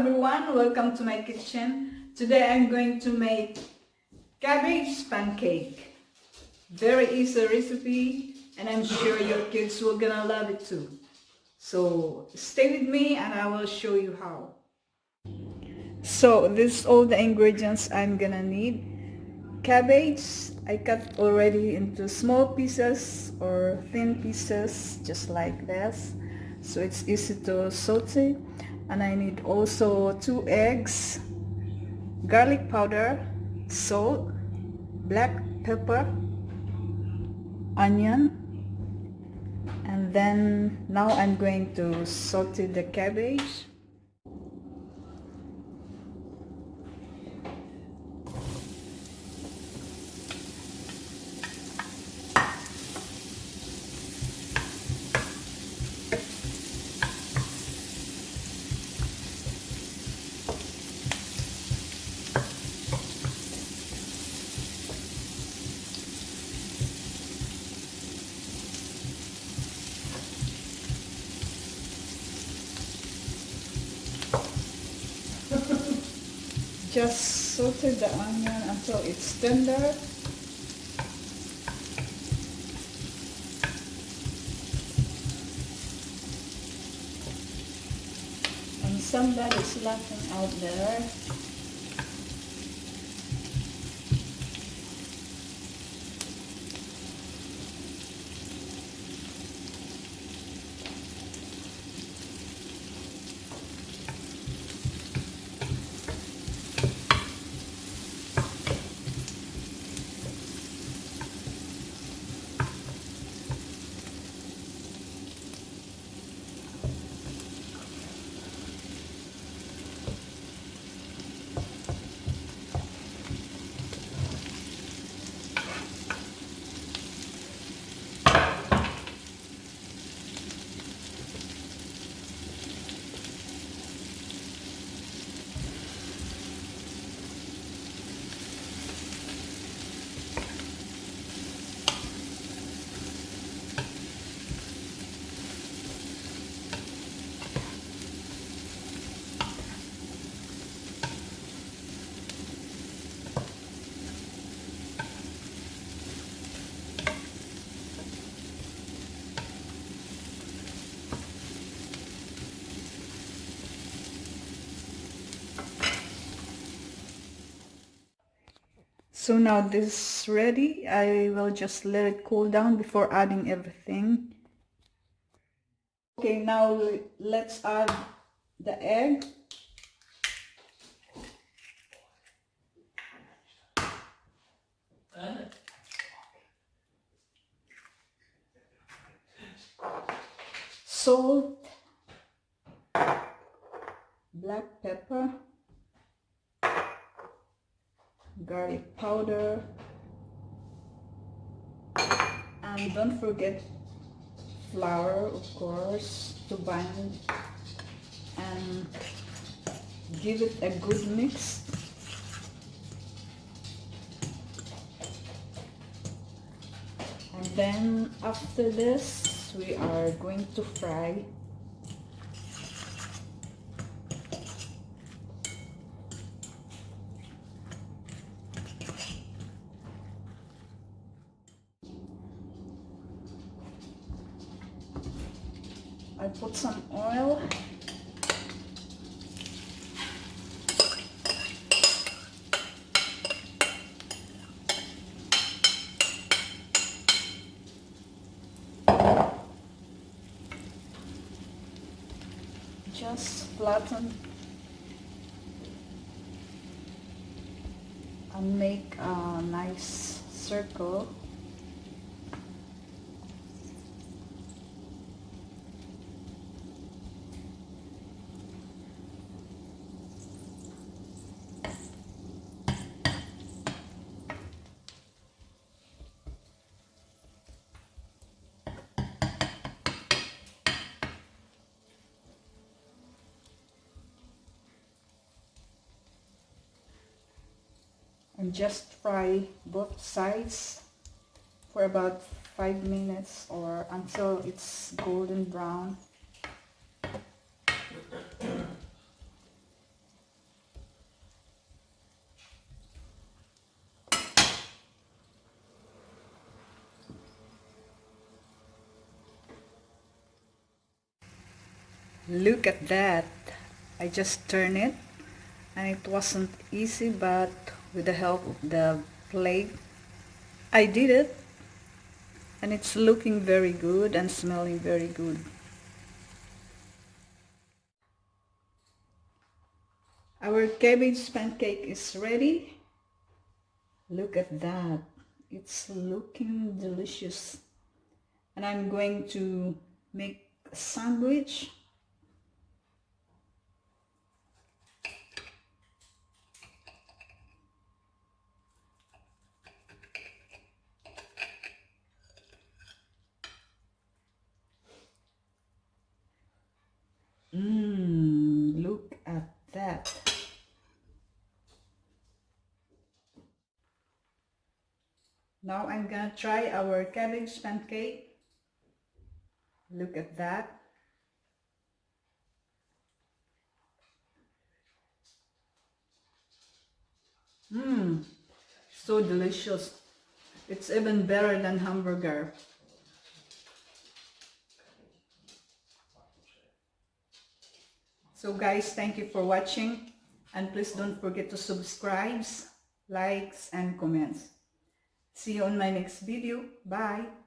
everyone, welcome to my kitchen. Today I'm going to make cabbage pancake. Very easy recipe and I'm sure your kids will gonna love it too. So stay with me and I will show you how. So this is all the ingredients I'm gonna need. Cabbage, I cut already into small pieces or thin pieces just like this. So it's easy to saute. And I need also 2 eggs, garlic powder, salt, black pepper, onion, and then now I'm going to saute the cabbage. Just saute the onion until it's tender. And somebody's laughing out there. So now this is ready. I will just let it cool down before adding everything. Okay, now let's add the egg. Salt, black pepper, garlic powder, and don't forget flour, of course, to bind and give it a good mix. And then after this we are going to fry. I put some oil. Just flatten and make a nice circle. And just fry both sides for about 5 minutes or until it's golden brown. Look at that. I just turned it and it wasn't easy, but with the help of the plate I did it, and it's looking very good and smelling very good. Our cabbage pancake is ready. Look at that. It's looking delicious. And I'm going to make a sandwich. Look at that. Now I'm gonna try our cabbage pancake. Look at that. So delicious. It's even better than hamburger. So guys, thank you for watching, and please don't forget to subscribe, likes and comments. See you on my next video. Bye.